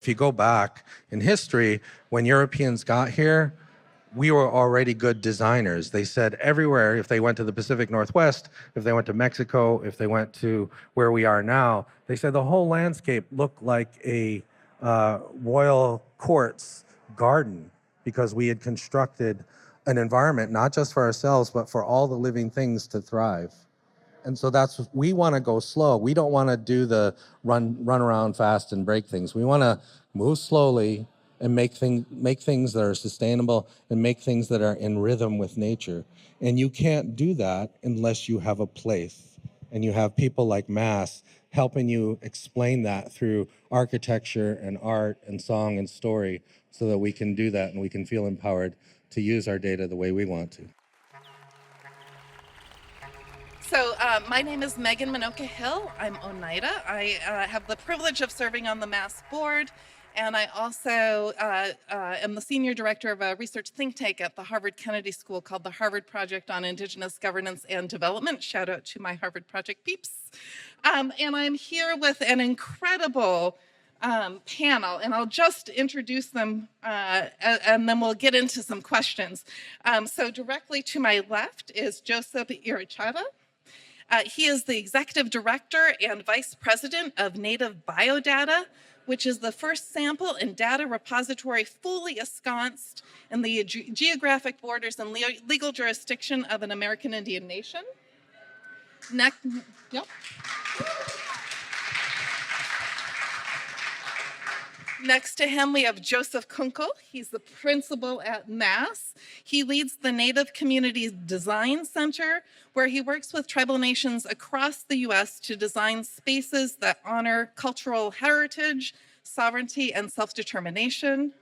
If you go back in history, when Europeans got here, we were already good designers. They said everywhere, if they went to the Pacific Northwest, if they went to Mexico, if they went to where we are now, they said the whole landscape looked like a royal court's garden, because we had constructed an environment, not just for ourselves, but for all the living things to thrive. And so we want to go slow. We don't want to do the run around fast and break things. We want to move slowly and make things that are sustainable and make things that are in rhythm with nature. And you can't do that unless you have a place and you have people like Mass helping you explain that through architecture and art and song and story, so that we can do that and we can feel empowered to use our data the way we want to. So my name is Megan Minoka Hill. I'm Oneida. I have the privilege of serving on the Mass board, and I also am the senior director of a research think tank at the Harvard Kennedy School called the Harvard Project on Indigenous Governance and Development. Shout out to my Harvard Project peeps. And I'm here with an incredible panel, and I'll just introduce them and then we'll get into some questions. So directly to my left is Joseph Yracheta. He is the executive director and vice president of Native BioData, which is the first sample and data repository fully ensconced in the geographic borders and legal jurisdiction of an American Indian nation. Next to him, we have Joseph Kunkel. He's the principal at Mass. He leads the Native Communities Design Center, where he works with tribal nations across the U.S. to design spaces that honor cultural heritage, sovereignty, and self-determination.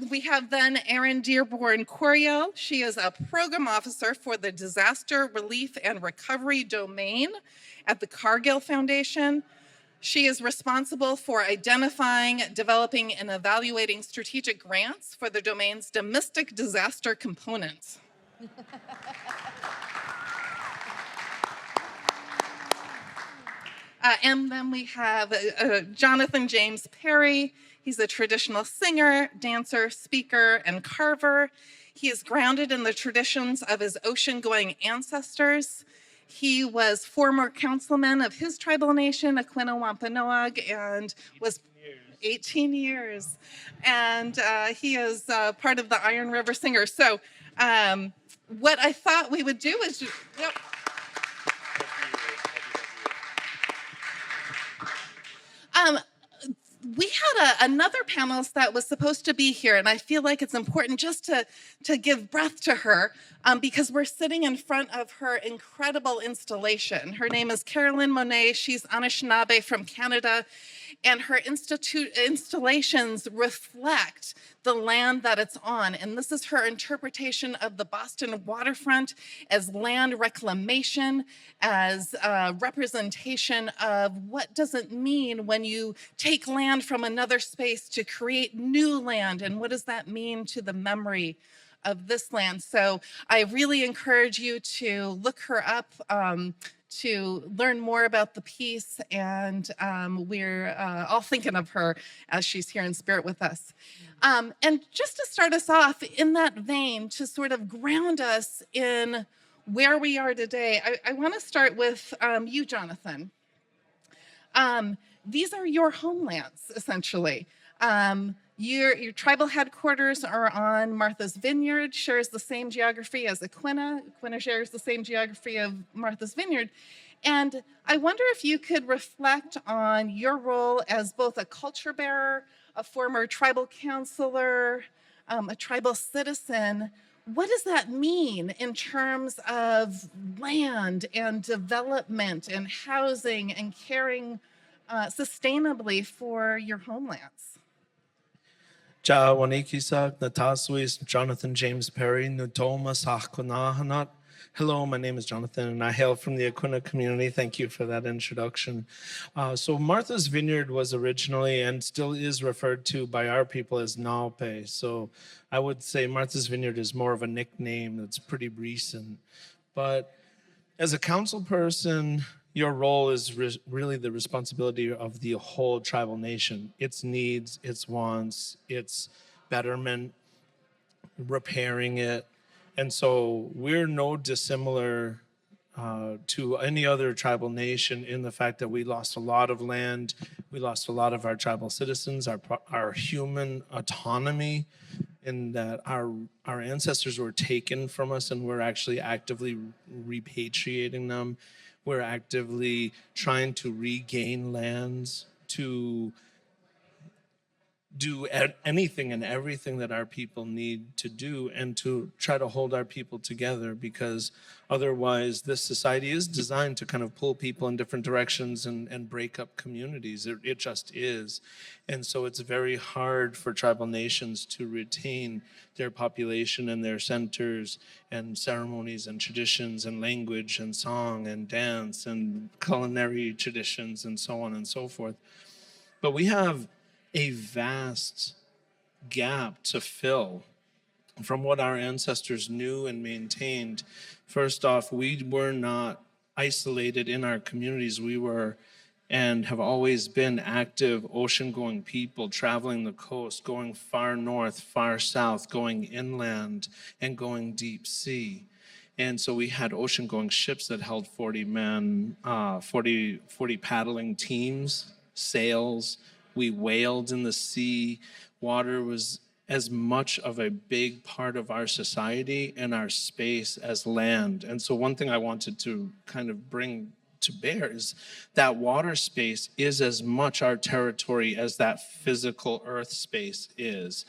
We have then Erin Dearborn Coryell. She is a program officer for the Disaster Relief and Recovery domain at the Cargill Foundation. She is responsible for identifying, developing, and evaluating strategic grants for the domain's domestic disaster components. And then we have Jonathan James Perry. He's a traditional singer, dancer, speaker, and carver. He is grounded in the traditions of his ocean-going ancestors. He was former councilman of his tribal nation, Aquinnah Wampanoag, and was 18 years. And he is part of the Iron River Singers. So what I thought we would do is just... Yep. We had another panelist that was supposed to be here, and I feel like it's important just to give breath to her because we're sitting in front of her incredible installation. Her name is Carolyn Monet. She's Anishinaabe from Canada, and her installations reflect the land that it's on. And this is her interpretation of the Boston waterfront as land reclamation, as a representation of what does it mean when you take land from another space to create new land, and what does that mean to the memory of this land. So I really encourage you to look her up to learn more about the piece, and we're all thinking of her as she's here in spirit with us. And just to start us off in that vein, to sort of ground us in where we are today, I want to start with you, Jonathan. These are your homelands, essentially. Your tribal headquarters are on Martha's Vineyard, shares the same geography as Aquinnah. Aquinnah shares the same geography of Martha's Vineyard. And I wonder if you could reflect on your role as both a culture bearer, a former tribal counselor, a tribal citizen. What does that mean in terms of land and development and housing and caring sustainably for your homelands? Jawanikisak Nataswis Jonathan James Perry Nutoma Sahkunahanat. Hello, my name is Jonathan and I hail from the Aquinnah community. Thank you for that introduction. So Martha's Vineyard was originally and still is referred to by our people as Naupe. So I would say Martha's Vineyard is more of a nickname that's pretty recent. But as a council person, your role is really the responsibility of the whole tribal nation, its needs, its wants, its betterment, repairing it. And so we're no dissimilar to any other tribal nation in the fact that we lost a lot of land, we lost a lot of our tribal citizens, our human autonomy, in that our ancestors were taken from us, and we're actually actively repatriating them. We're actively trying to regain lands, to do anything and everything that our people need to do, and to try to hold our people together, because otherwise this society is designed to kind of pull people in different directions and break up communities. It just is. And so it's very hard for tribal nations to retain their population and their centers and ceremonies and traditions and language and song and dance and culinary traditions and so on and so forth. But we have a vast gap to fill from what our ancestors knew and maintained. First off, we were not isolated in our communities. We were and have always been active ocean-going people, traveling the coast, going far north, far south, going inland, and going deep sea. And so we had ocean-going ships that held 40 men, 40 paddling teams, sails. We whaled in the sea. Water was as much of a big part of our society and our space as land. And so one thing I wanted to kind of bring to bear is that water space is as much our territory as that physical earth space is.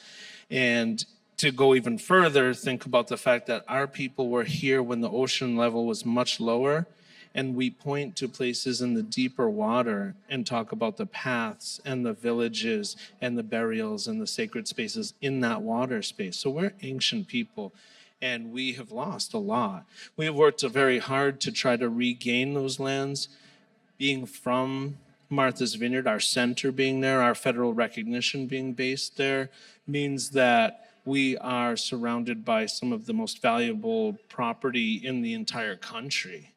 And to go even further, think about the fact that our people were here when the ocean level was much lower, and we point to places in the deeper water and talk about the paths and the villages and the burials and the sacred spaces in that water space. So we're ancient people, and we have lost a lot. We have worked very hard to try to regain those lands. Being from Martha's Vineyard, our center being there, our federal recognition being based there, means that we are surrounded by some of the most valuable property in the entire country.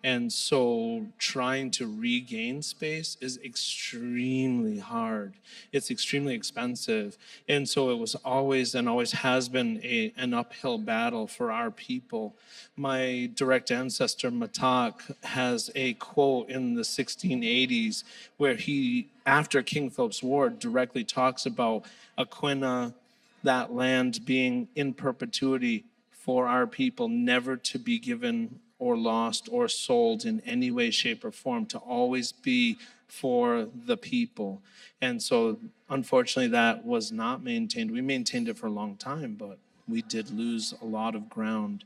And so trying to regain space is extremely hard. It's extremely expensive. And so it was always and always has been an uphill battle for our people. My direct ancestor, Matak, has a quote in the 1680s where he, after King Philip's War, directly talks about Aquinnah, that land being in perpetuity for our people, never to be given or lost or sold in any way, shape, or form, to always be for the people. And so unfortunately that was not maintained. We maintained it for a long time, but we did lose a lot of ground.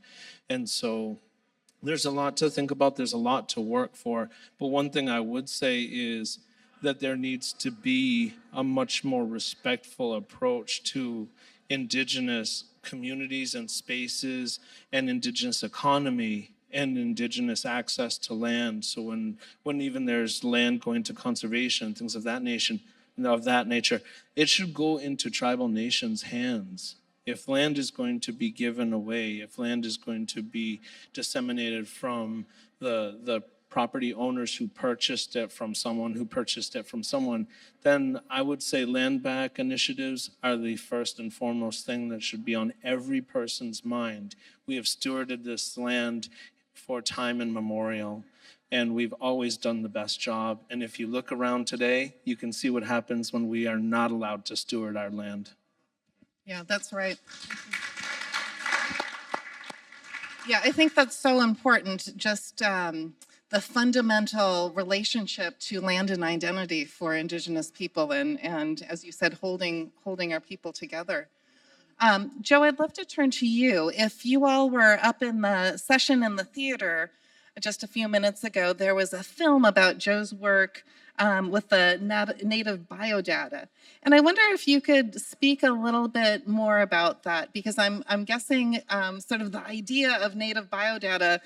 And so there's a lot to think about, there's a lot to work for. But one thing I would say is that there needs to be a much more respectful approach to Indigenous communities and spaces and Indigenous economy and Indigenous access to land. So when even there's land going to conservation, things of that nature, it should go into tribal nations' hands. If land is going to be given away, if land is going to be disseminated from the property owners who purchased it from someone who purchased it from someone, then I would say land back initiatives are the first and foremost thing that should be on every person's mind. We have stewarded this land for time immemorial, and we've always done the best job. And if you look around today, you can see what happens when we are not allowed to steward our land. Yeah, that's right. Yeah, I think that's so important, just the fundamental relationship to land and identity for Indigenous people, and as you said, holding our people together. Joe, I'd love to turn to you. If you all were up in the session in the theater just a few minutes ago, there was a film about Joe's work with the Native BioData. And I wonder if you could speak a little bit more about that, because I'm guessing sort of the idea of Native BioData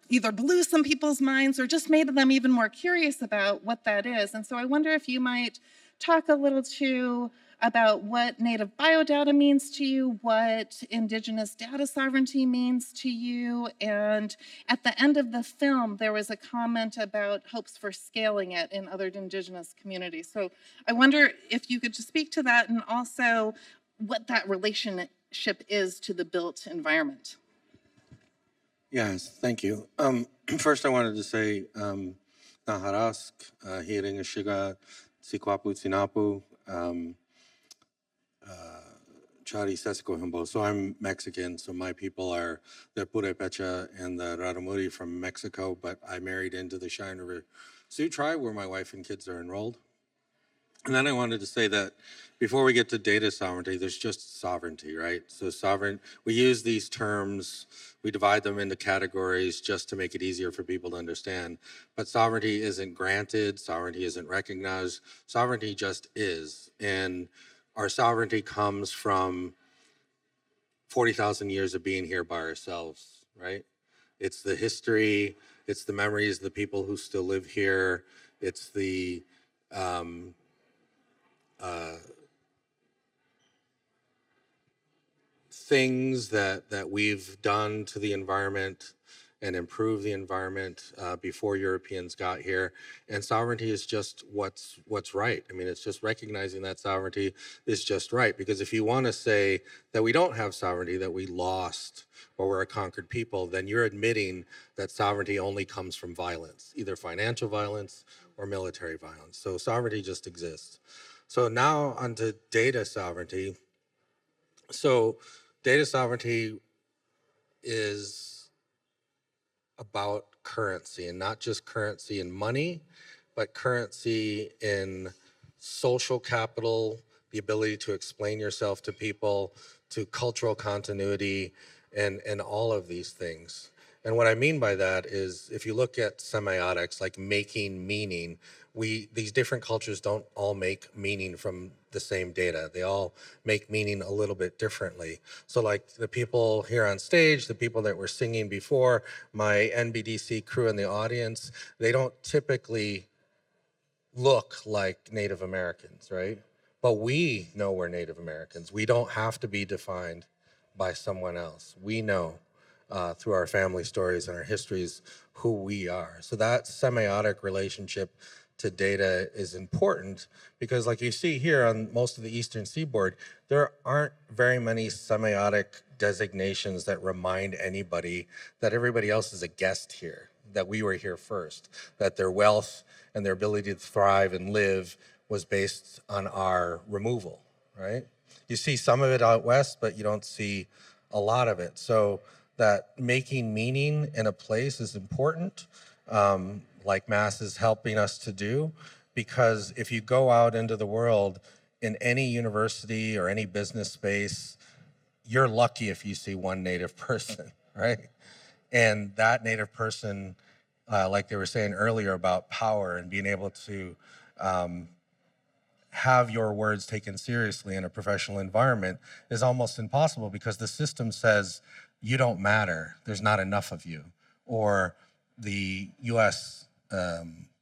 either blew some people's minds or just made them even more curious about what that is. And so I wonder if you might talk a little to about what Native BioData means to you, what Indigenous data sovereignty means to you. And at the end of the film, there was a comment about hopes for scaling it in other Indigenous communities. So I wonder if you could just speak to that, and also what that relationship is to the built environment. Yes, thank you. First, I wanted to say, Naharask, Hiring Shiga, Sikwapu Sinapu, Chari Sesco Himbo. So I'm Mexican, so my people are the Purepecha and the Raramuri from Mexico, but I married into the Cheyenne River Sioux tribe where my wife and kids are enrolled. And then I wanted to say that before we get to data sovereignty, there's just sovereignty, right? So sovereign, we use these terms, we divide them into categories just to make it easier for people to understand. But sovereignty isn't granted, sovereignty isn't recognized, sovereignty just is. And our sovereignty comes from 40,000 years of being here by ourselves, right? It's the history, it's the memories of the people who still live here, it's the things that we've done to the environment and improve the environment before Europeans got here. And sovereignty is just what's right. I mean, it's just recognizing that sovereignty is just right. Because if you want to say that we don't have sovereignty, that we lost or we're a conquered people, then you're admitting that sovereignty only comes from violence, either financial violence or military violence. So sovereignty just exists. So now onto data sovereignty. So data sovereignty is about currency, and not just currency in money, but currency in social capital, the ability to explain yourself to people, to cultural continuity, and all of these things. And what I mean by that is, if you look at semiotics, like making meaning, these different cultures don't all make meaning from the same data. They all make meaning a little bit differently. So like the people here on stage, the people that were singing before, my NBDC crew in the audience, they don't typically look like Native Americans, right? But we know we're Native Americans. We don't have to be defined by someone else. We know through our family stories and our histories who we are. So that semiotic relationship to data is important, because like you see here on most of the Eastern Seaboard, there aren't very many semiotic designations that remind anybody that everybody else is a guest here, that we were here first, that their wealth and their ability to thrive and live was based on our removal, right? You see some of it out west, but you don't see a lot of it. So that making meaning in a place is important, like Mass is helping us to do, because if you go out into the world in any university or any business space, you're lucky if you see one Native person, right? And that Native person, like they were saying earlier about power and being able to have your words taken seriously in a professional environment is almost impossible, because the system says you don't matter, there's not enough of you, or the US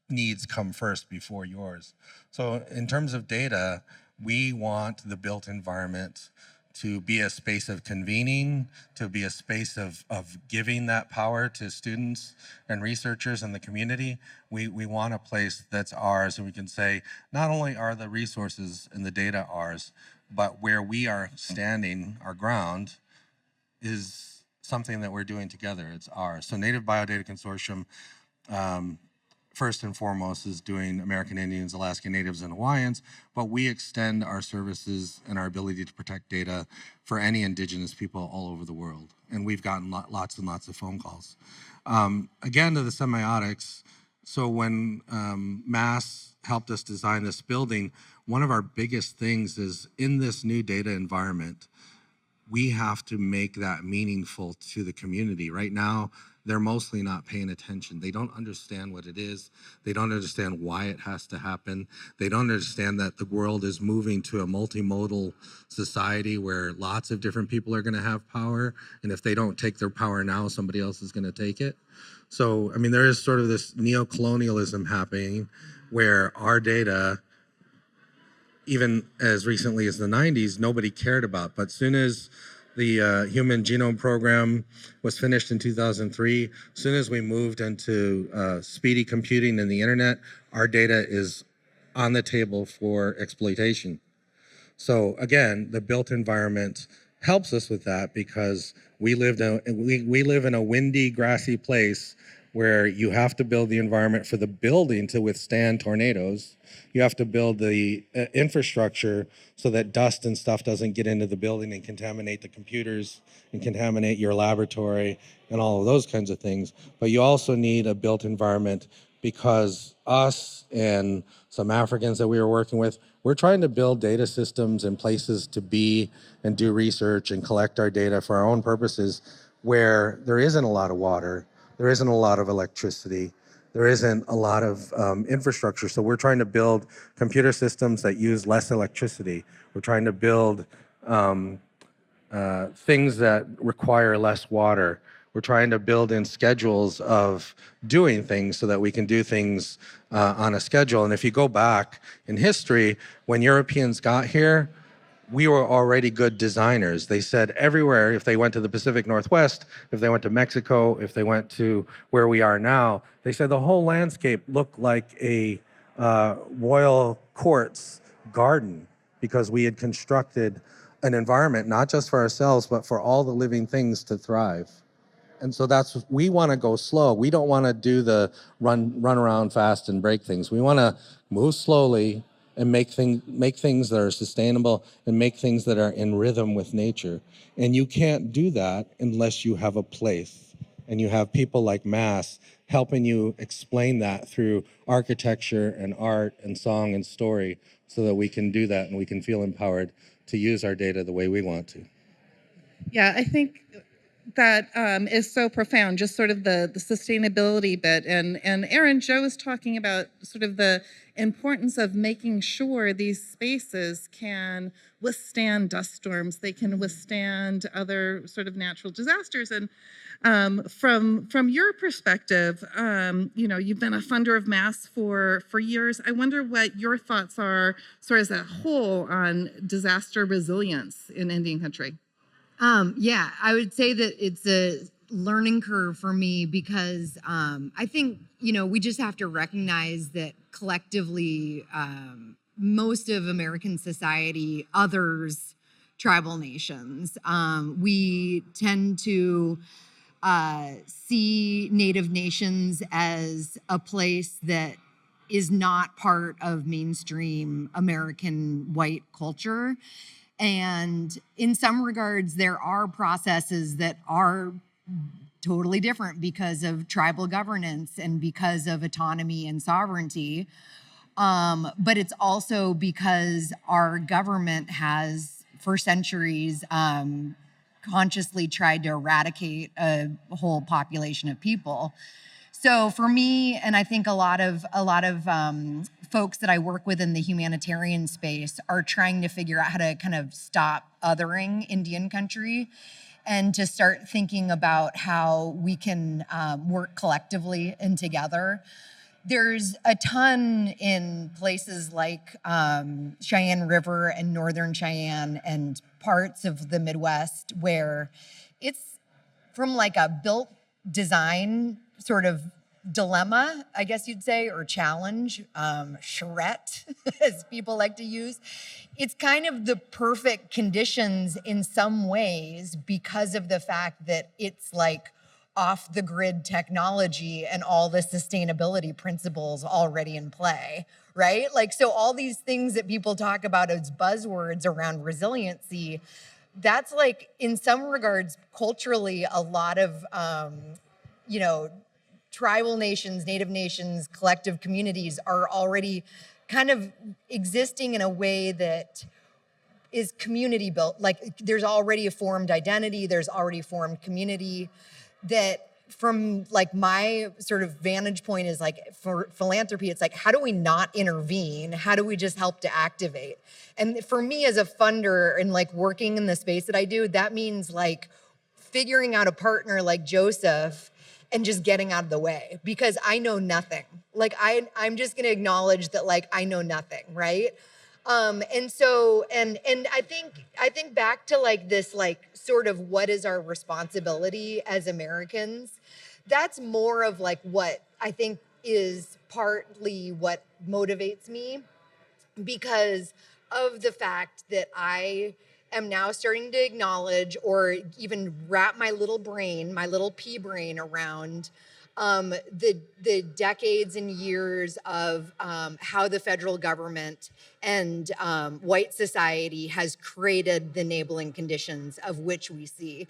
needs come first before yours. So in terms of data, we want the built environment to be a space of convening, to be a space of giving that power to students and researchers in the community. We want a place that's ours, and we can say, not only are the resources and the data ours, but where we are standing, our ground, is something that we're doing together, it's ours. So Native BioData Consortium, first and foremost, is doing American Indians, Alaska Natives, and Hawaiians, but we extend our services and our ability to protect data for any Indigenous people all over the world. And we've gotten lots and lots of phone calls. Again, to the semiotics, so when Mass helped us design this building, one of our biggest things is, in this new data environment, we have to make that meaningful to the community. Right now, they're mostly not paying attention. They don't understand what it is. They don't understand why it has to happen. They don't understand that the world is moving to a multimodal society where lots of different people are gonna have power. And if they don't take their power now, somebody else is gonna take it. So, I mean, there is sort of this neo-colonialism happening where our data even as recently as the 90s, nobody cared about. But soon as the Human Genome Program was finished in 2003, as soon as we moved into speedy computing and the internet, our data is on the table for exploitation. So again, the built environment helps us with that because we live in a windy, grassy place where you have to build the environment for the building to withstand tornadoes. You have to build the infrastructure so that dust and stuff doesn't get into the building and contaminate the computers and contaminate your laboratory and all of those kinds of things. But you also need a built environment because us and some Africans that we were working with, we're trying to build data systems and places to be and do research and collect our data for our own purposes where there isn't a lot of water, there isn't a lot of electricity, there isn't a lot of infrastructure. So we're trying to build computer systems that use less electricity. We're trying to build things that require less water. We're trying to build in schedules of doing things so that we can do things on a schedule. And if you go back in history, when Europeans got here, we were already good designers. They said everywhere, if they went to the Pacific Northwest, if they went to Mexico, if they went to where we are now, they said the whole landscape looked like a royal court's garden because we had constructed an environment, not just for ourselves, but for all the living things to thrive. And so we want to go slow. We don't want to do the run around fast and break things. We want to move slowly and make things that are sustainable and make things that are in rhythm with nature. And you can't do that unless you have a place and you have people like Mass helping you explain that through architecture and art and song and story so that we can do that and we can feel empowered to use our data the way we want to. Yeah, I think that is so profound, just sort of the sustainability bit. And Erin, Joe was talking about sort of the importance of making sure these spaces can withstand dust storms, they can withstand other sort of natural disasters. And from your perspective, you've been a funder of Mass for years. I wonder what your thoughts are, sort of as a whole, on disaster resilience in Indian country. Yeah, I would say that it's a learning curve for me because I think, we just have to recognize that collectively, most of American society, others, tribal nations, we tend to see Native nations as a place that is not part of mainstream American white culture. And in some regards, there are processes that are totally different because of tribal governance and because of autonomy and sovereignty. But it's also because our government has, for centuries, consciously tried to eradicate a whole population of people. So for me, and I think a lot of folks that I work with in the humanitarian space are trying to figure out how to kind of stop othering Indian country and to start thinking about how we can work collectively and together. There's a ton in places like Cheyenne River and Northern Cheyenne and parts of the Midwest where it's from like a built design sort of dilemma, I guess you'd say, or challenge, charrette, as people like to use. It's kind of the perfect conditions in some ways because of the fact that it's like off the grid technology and all the sustainability principles already in play, right? Like, so all these things that people talk about as buzzwords around resiliency, that's like, in some regards, culturally, a lot of, tribal nations, Native nations, collective communities are already kind of existing in a way that is community built. Like there's already a formed identity, there's already formed community that from like my sort of vantage point is like for philanthropy, it's like, how do we not intervene? How do we just help to activate? And for me as a funder and like working in the space that I do, that means like figuring out a partner like Joseph and just getting out of the way because I know nothing. Like I'm just gonna acknowledge that like I know nothing, right? And I think back to like this, like sort of what is our responsibility as Americans. That's more of like what I think is partly what motivates me, because of the fact that I am now starting to acknowledge or even wrap my little brain, my little pea brain around the decades and years of how the federal government and white society has created the enabling conditions of which we see.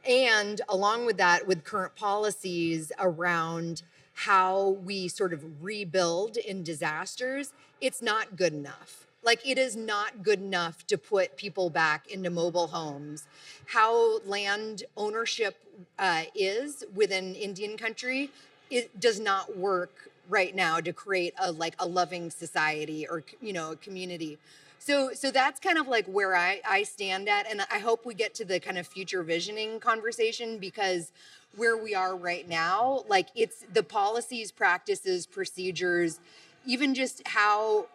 And along with that, with current policies around how we sort of rebuild in disasters, it's not good enough. Like, it is not good enough to put people back into mobile homes. How land ownership is within Indian country, it does not work right now to create a loving society or, you know, a community. So that's kind of like where I stand at. And I hope we get to the kind of future visioning conversation, because where we are right now, like, it's the policies, practices, procedures, even just how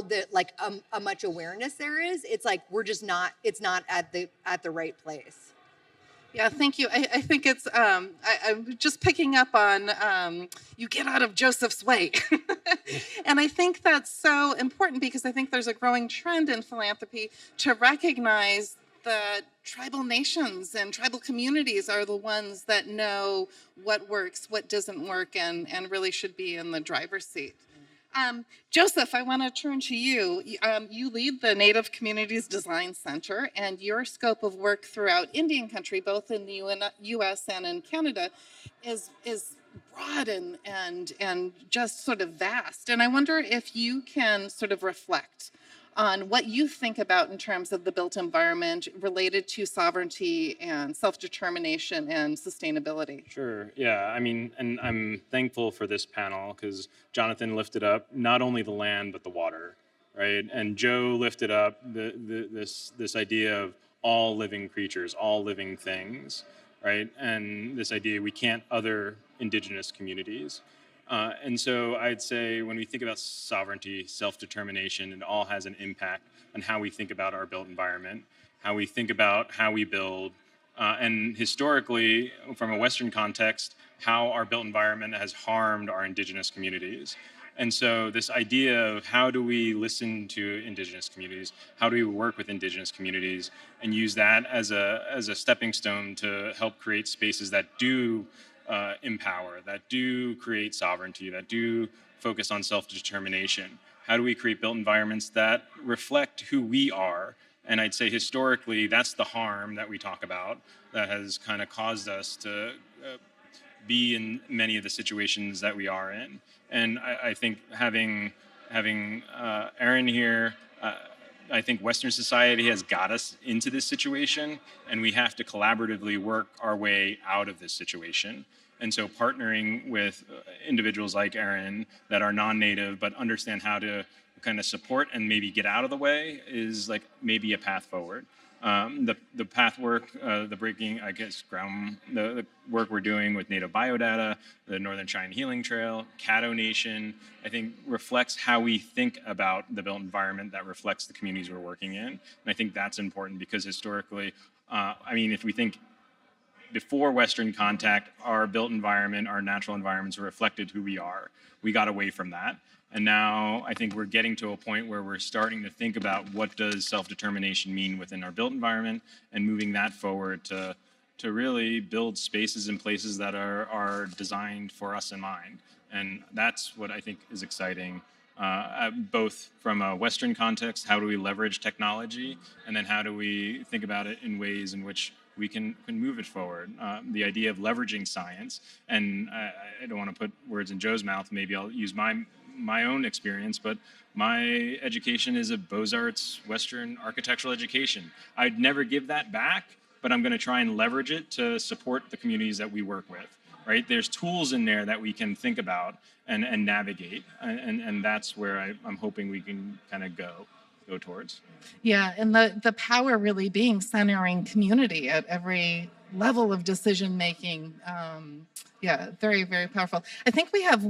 the like a much awareness there is, it's like we're just not, it's not at the right place. Yeah, thank you. I think it's, I'm just picking up on you get out of Joseph's way. And I think that's so important, because I think there's a growing trend in philanthropy to recognize the tribal nations and tribal communities are the ones that know what works, what doesn't work, and really should be in the driver's seat. Joseph, I want to turn to you. You lead the Native Communities Design Center, and your scope of work throughout Indian country, both in the U.S. and in Canada, is broad and just sort of vast. And I wonder if you can sort of reflect on what you think about in terms of the built environment related to sovereignty and self-determination and sustainability. Sure. Yeah. I mean, and I'm thankful for this panel because Jonathan lifted up not only the land but the water, right? And Joe lifted up this idea of all living creatures, all living things, right? And this idea we can't other indigenous communities. And so I'd say when we think about sovereignty, self-determination, it all has an impact on how we think about our built environment, how we think about how we build, and historically, from a Western context, how our built environment has harmed our indigenous communities. And so this idea of how do we listen to indigenous communities, how do we work with indigenous communities, and use that as a stepping stone to help create spaces that do empower, that do create sovereignty, that do focus on self-determination. How do we create built environments that reflect who we are? And I'd say historically, that's the harm that we talk about that has kind of caused us to be in many of the situations that we are in. And I think having Erin here, I think Western society has got us into this situation, and we have to collaboratively work our way out of this situation. And so partnering with individuals like Erin that are non-native but understand how to kind of support and maybe get out of the way is like maybe a path forward. The path work, the breaking, I guess, ground, the work we're doing with Native BioData, the Northern Cheyenne Healing Trail, Caddo Nation, I think reflects how we think about the built environment that reflects the communities we're working in. And I think that's important because historically, I mean, if we think before Western contact, our built environment, our natural environments reflected who we are. We got away from that. And now I think we're getting to a point where we're starting to think about what does self-determination mean within our built environment and moving that forward to really build spaces and places that are designed for us in mind. And that's what I think is exciting, both from a Western context, how do we leverage technology, and then how do we think about it in ways in which we can move it forward. The idea of leveraging science, and I don't want to put words in Joe's mouth, maybe I'll use my own experience, but my education is a Beaux-Arts Western architectural education. I'd never give that back, but I'm going to try and leverage it to support the communities that we work with, right? There's tools in there that we can think about and navigate, and that's where I'm hoping we can kind of go towards. Yeah, and the power really being centering community at every level of decision making. Yeah, very, very powerful. I think we have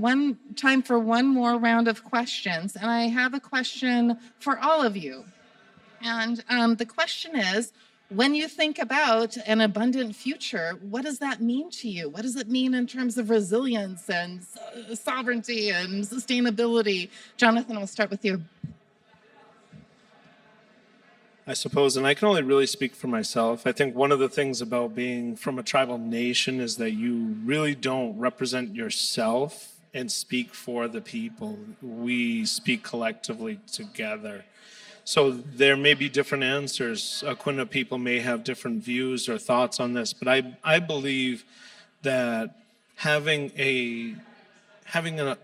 time for one more round of questions, and I have a question for all of you. And the question is, when you think about an abundant future, what does that mean to you? What does it mean in terms of resilience and sovereignty and sustainability? Jonathan, we'll start with you. I suppose, and I can only really speak for myself. I think one of the things about being from a tribal nation is that you really don't represent yourself and speak for the people. We speak collectively together. So there may be different answers. Aquinnah people may have different views or thoughts on this, but I believe that having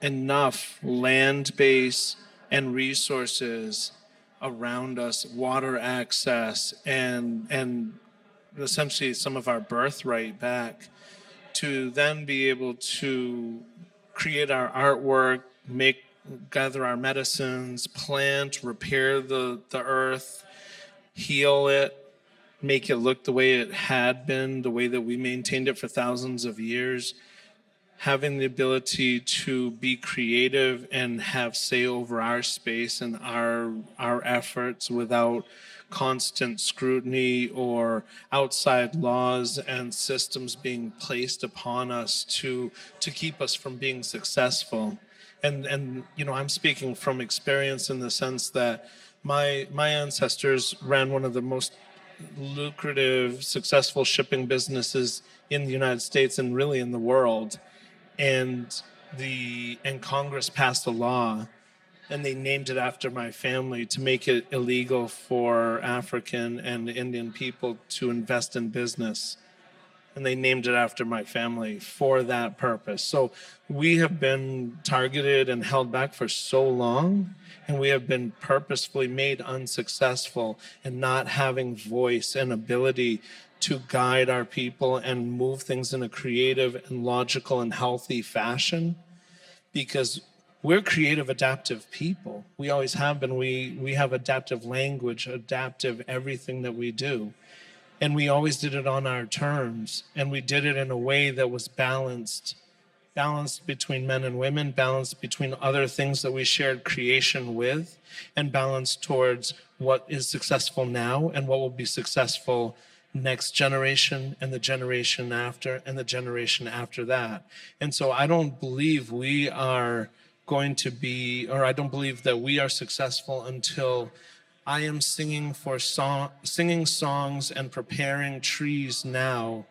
enough land base and resources around us, water access, and essentially some of our birthright back, to then be able to create our artwork, gather our medicines, plant, repair the earth, heal it, make it look the way it had been, the way that we maintained it for thousands of years. Having the ability to be creative and have say over our space and our efforts without constant scrutiny or outside laws and systems being placed upon us to keep us from being successful. And you know, I'm speaking from experience in the sense that my ancestors ran one of the most lucrative, successful shipping businesses in the United States and really in the world. And Congress passed a law, and they named it after my family to make it illegal for African and Indian people to invest in business. And they named it after my family for that purpose. So we have been targeted and held back for so long, and we have been purposefully made unsuccessful in not having voice and ability to guide our people and move things in a creative and logical and healthy fashion, because we're creative, adaptive people. We always have been. We have adaptive language, adaptive everything that we do. And we always did it on our terms. And we did it in a way that was balanced between men and women, balanced between other things that we shared creation with, and balanced towards what is successful now and what will be successful next generation and the generation after and the generation after that. And so I don't believe we are going to be, or I don't believe that we are successful until I am singing songs and preparing trees now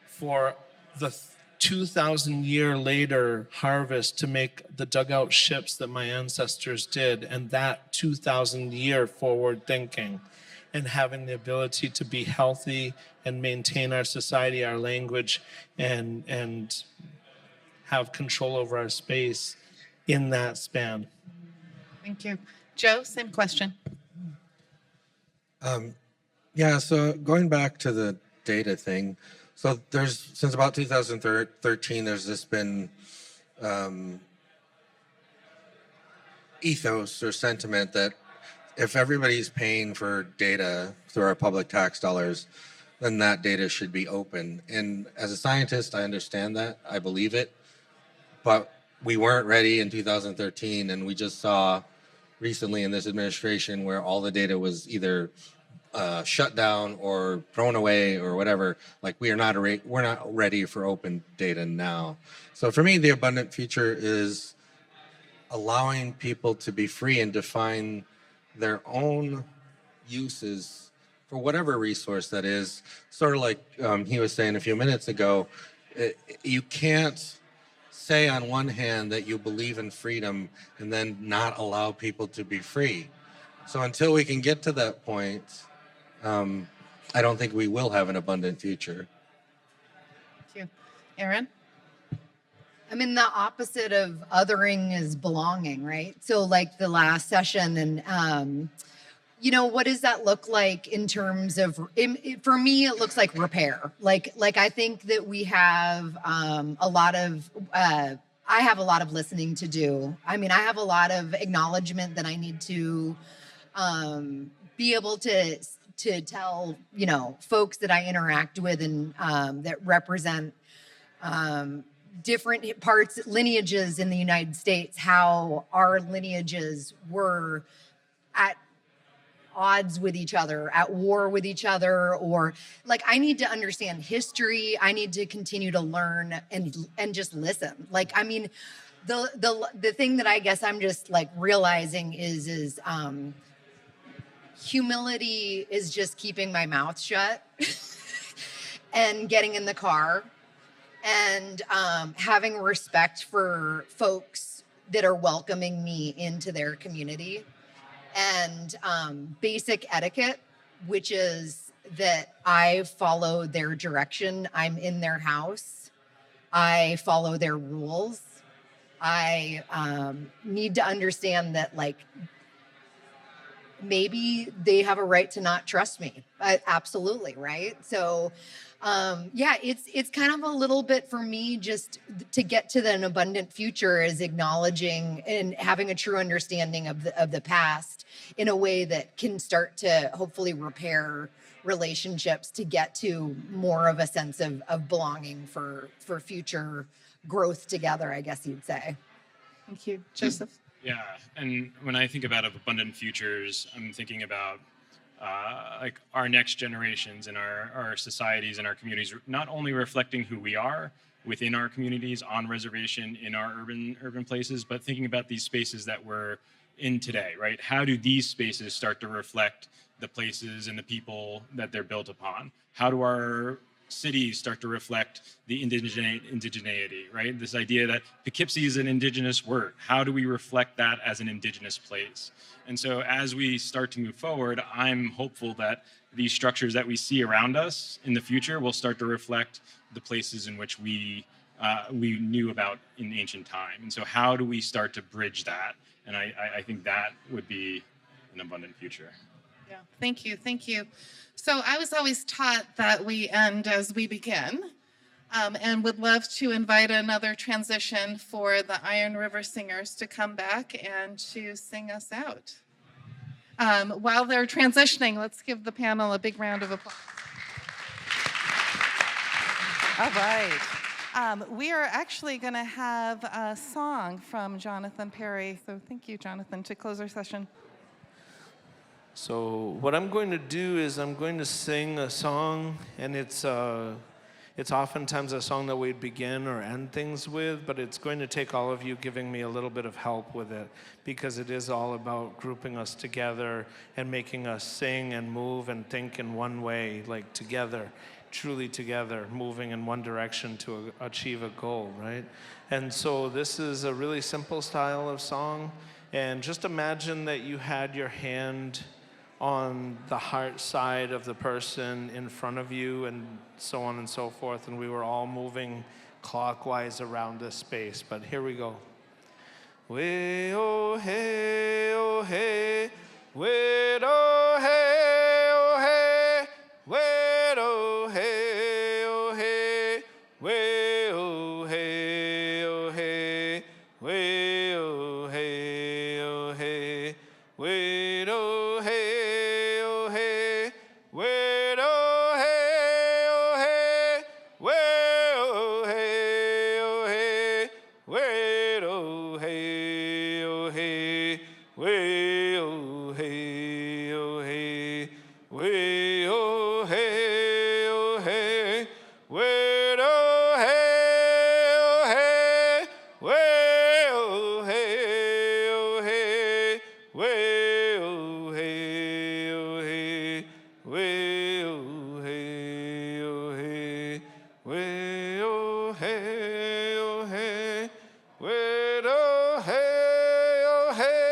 for the 2,000 year later harvest to make the dugout ships that my ancestors did, and that 2,000 year forward thinking, and having the ability to be healthy and maintain our society, our language, and have control over our space in that span. Thank you. Joe, same question. Yeah, so going back to the data thing, so there's, since about 2013, there's been ethos or sentiment that if everybody's paying for data through our public tax dollars, then that data should be open. And as a scientist, I understand that, I believe it, but we weren't ready in 2013, and we just saw recently in this administration where all the data was either shut down or thrown away or whatever. Like, we're not ready for open data now. So for me, the abundant future is allowing people to be free and define their own uses for whatever resource that is. Sort of like he was saying a few minutes ago, you can't say on one hand that you believe in freedom and then not allow people to be free. So until we can get to that point, I don't think we will have an abundant future. Thank you. Erin? I mean, the opposite of othering is belonging, right? So like the last session, and you know, what does that look like in terms of, for me, it looks like repair. Like I think that we have a lot of, I have a lot of listening to do. I mean, I have a lot of acknowledgement that I need to be able to to tell, folks that I interact with and that represent different lineages in the United States, how our lineages were at odds with each other, at war with each other, or like I need to understand history. I need to continue to learn and just listen. Like, I mean, the thing that I guess I'm just like realizing is humility is just keeping my mouth shut and getting in the car and having respect for folks that are welcoming me into their community, and basic etiquette, which is that I follow their direction. I'm in their house. I follow their rules. I need to understand that, like, maybe they have a right to not trust me. Absolutely, right? So, it's kind of a little bit for me just to get to an abundant future is acknowledging and having a true understanding of the past in a way that can start to hopefully repair relationships to get to more of a sense of belonging for future growth together, I guess you'd say. Thank you. Joseph? Yeah, and when I think about abundant futures, I'm thinking about like our next generations and our societies and our communities, not only reflecting who we are within our communities, on reservation, in our urban places, but thinking about these spaces that we're in today, right? How do these spaces start to reflect the places and the people that they're built upon? How do our cities start to reflect the indigeneity, right? This idea that Poughkeepsie is an indigenous word. How do we reflect that as an indigenous place? And so as we start to move forward, I'm hopeful that these structures that we see around us in the future will start to reflect the places in which we knew about in ancient time. And so how do we start to bridge that? And I think that would be an abundant future. Yeah, thank you. So I was always taught that we end as we begin, and would love to invite another transition for the Iron River Singers to come back and to sing us out. While they're transitioning, let's give the panel a big round of applause. All right. We are actually going to have a song from Jonathan Perry. So thank you, Jonathan, to close our session. So what I'm going to do is I'm going to sing a song, and it's oftentimes a song that we'd begin or end things with, but it's going to take all of you giving me a little bit of help with it, because it is all about grouping us together and making us sing and move and think in one way, like together, truly together, moving in one direction to achieve a goal, right? And so this is a really simple style of song, and just imagine that you had your hand on the heart side of the person in front of you, and so on and so forth, and we were all moving clockwise around this space. But here we go. Way oh hey oh hey, way oh hey oh hey, way oh hey oh hey, way oh hey oh hey, way oh hey oh hey, way oh hey. Way oh hey oh hey,